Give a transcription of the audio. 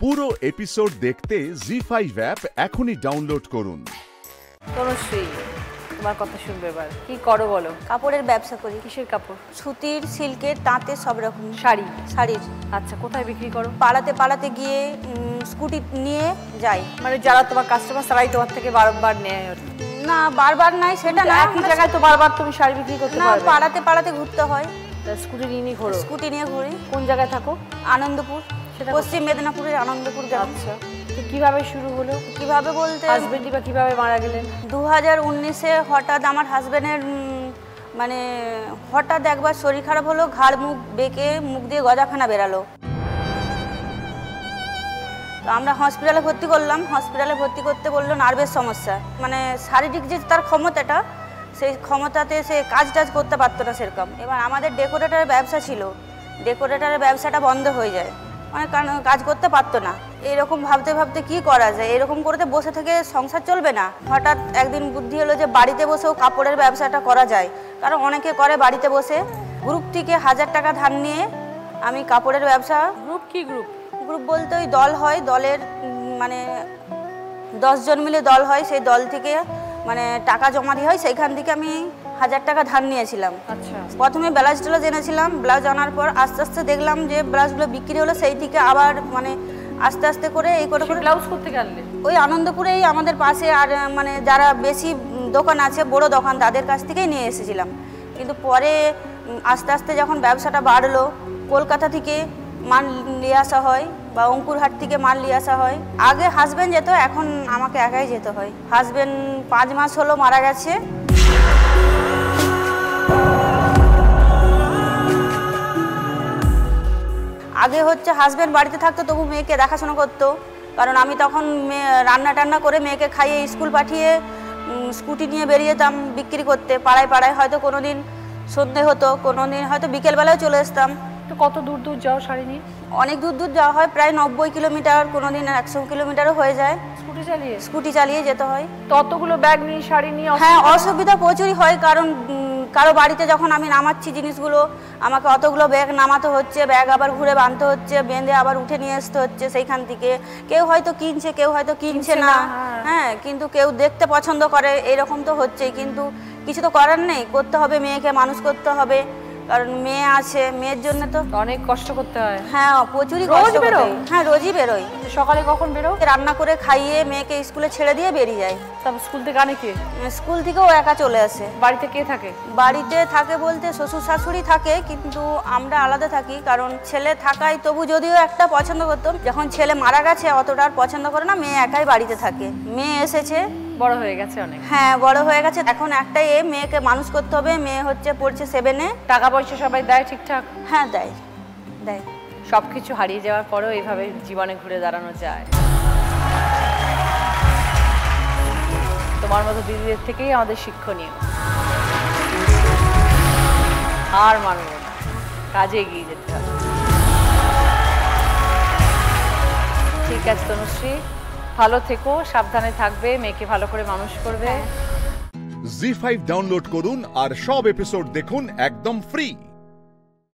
পুরো এপিসোড দেখতে জি5 অ্যাপ এখনই ডাউনলোড করুন। তনুশ্রী, তোমার কথা শুনবে এবার। কি করো বলো? কাপড়ের ব্যবসা করি। কিসের কাপড়? সুতির, সিল্কের, তাঁতের, সব রকম। শাড়ির। আচ্ছা, কোথায় বিক্রি করো? পাড়াতে গিয়ে স্কুটি নিয়ে যাই। মানে যারা তোমার কাস্টমার তারাই তোমার থেকে বারবার নেয়? না, বারবার নাই সেটা না, একই জায়গায় তো বারবার তুমি শাড়ি বিক্রি করতে না, পারবে। পাড়াতে ঘুরতে হয়। স্কুটি নিয়ে ঘোরো? স্কুটি নিয়ে ঘুরি। কোন জায়গায় থাকো? আনন্দপুর, পশ্চিম মেদিনীপুরের আনন্দপুর গ্রাম। আচ্ছা, কিভাবে শুরু হলো? কিভাবে বলতে, হাজবেন্ডই বা কিভাবে মারা গেলেন? 2019-এ হঠাৎ আমার হাজবেন্ডের মানে হঠাৎ একবার শরীর খারাপ হলো, ঘাড় মুখ বেঁকে, মুখ দিয়ে গজাখানা বেরালো। তো আমরা হসপিটালে ভর্তি করলাম। হসপিটালে ভর্তি করতে বললো নার্ভের সমস্যা, মানে শারীরিক যে তার ক্ষমতাটা, সেই ক্ষমতাতে সে কাজ করতে পারতো না সেরকম। এবার আমাদের ডেকোরেটরের ব্যবসা ছিল, ডেকোরেটরের ব্যবসাটা বন্ধ হয়ে যায়, মানে কাজ করতে পারতো না। এরকম ভাবতে কি করা যায়, এরকম করতে বসে থেকে সংসার চলবে না। হঠাৎ একদিন বুদ্ধি হলো যে বাড়িতে বসেও কাপড়ের ব্যবসাটা করা যায়, কারণ অনেকে করে বাড়িতে বসে। গ্রুপ থেকে 1000 টাকা ধার নিয়ে আমি কাপড়ের ব্যবসা। কি গ্রুপ বলতে ওই দল হয়, দলের মানে 10 জন মিলে দল হয়, সেই দল থেকে মানে টাকা জমা দিয়ে হয়, সেইখান থেকে আমি 1000 টাকা ধার নিয়েছিলাম। আচ্ছা, প্রথমে ব্লাউজ এনেছিলাম। ব্লাউজ আনার পর আস্তে আস্তে দেখলাম যে ব্লাউজগুলো বিক্রি হলো, সেই থেকে আবার মানে আস্তে করে এই করে ব্লাউজ করতে গেলে ওই আনন্দপুরেই আমাদের পাশে আর মানে যারা বেশি দোকান আছে, বড় দোকান, তাদের কাছ থেকেই নিয়ে এসেছিলাম। কিন্তু পরে আস্তে যখন ব্যবসাটা বাড়লো, কলকাতা থেকে মাল নিয়ে আসা হয় বা অঙ্কুরহাট থেকে মাল নিয়ে আসা হয়। আগে হাজবেন্ড যেত, এখন আমাকে একাই যেতে হয়। হাজবেন্ড 5 মাস হলো মারা গেছে। আগে হচ্ছে হাজবেন্ড বাড়িতে থাকতো, তবু মেয়েকে দেখাশোনা করতো, কারণ আমি তখন রান্না করে মেয়েকে খাইয়ে স্কুল পাঠিয়ে স্কুটি নিয়ে বেরিয়ে যেতাম বিক্রি করতে পাড়ায়। হয়তো কোনোদিন সন্ধে হতো, কোনোদিন হয়তো বিকেলবেলাও চলে আসতাম। তো কত দূর যাও শাড়ি নিয়ে? অনেক দূর যাওয়া হয়, প্রায় 90 কিলোমিটার, কোনোদিন 100 কিলোমিটারও হয়ে যায়। স্কুটি চালিয়ে যেতে হয়। ততগুলো ব্যাগ নিয়ে শাড়ি নিয়ে? হ্যাঁ, অসুবিধা প্রচুরই হয়, কারণ কারো বাড়িতে যখন আমি নামাচ্ছি জিনিসগুলো, আমাকে অতগুলো ব্যাগ নামাতে হচ্ছে, ব্যাগ আবার ঘুরে বাঁধতে হচ্ছে, বেঁধে আবার উঠে নিয়ে আসতে হচ্ছে সেইখান থেকে। কেউ হয়তো কিনছে, কেউ হয়তো কিনছে না। হ্যাঁ, কিন্তু কেউ দেখতে পছন্দ করে, এরকম তো হচ্ছেই। কিন্তু কিছু তো করার নেই, করতে হবে, মেয়েকে মানুষ করতে হবে, কারণ মেয়ে আছে, মেয়ের জন্য তো অনেক কষ্ট করতে হয়। হ্যাঁ, প্রচুরই কষ্ট করতে হয়। হ্যাঁ, রোজই বেরোই। সকালে কখন বেরো? রান্না করে খাইয়ে মেয়েকে স্কুলে ছেড়ে দিয়ে বেরিয়ে যায়। তবে স্কুল থেকে আনে কে? স্কুল থেকেও একা চলে আসে। বাড়িতে কে থাকে? বাড়িতে থাকে বলতে শ্বশুর শাশুড়ি থাকে, কিন্তু আমরা আলাদা থাকি, কারণ ছেলে থাকায় তবু যদিও একটা পছন্দ করতাম। যখন ছেলে মারা গেছে অতটা আর পছন্দ করে না, মেয়ে একাই বাড়িতে থাকে। মেয়ে এসেছে, বড় হয়ে গেছে অনেক। হ্যাঁ, বড় হয়ে গেছে। এখন একটাই মেয়েকে মানুষ করতে হবে। মেয়ে হচ্ছে পড়ছে 7-এ। টাকা পয়সা সবাই দেয় ঠিকঠাক? হ্যাঁ, দেয়। সবকিছু হারিয়ে যাওয়ার পরেও এইভাবে জীবনে ঘুরে দাঁড়ানো যায়। তোমার মতো দিদিদের থেকেই আমাদের শিক্ষণীয়। হার মানব না, কাজে এগিয়ে যেতে হবে। ঠিক আছে তনুশ্রী, ভালো থেকো, সাবধানে থাকবে, মেয়েকে ভালো করে মানুষ করবে। জি5 ডাউনলোড করুন আর সব এপিসোড দেখুন একদম ফ্রি।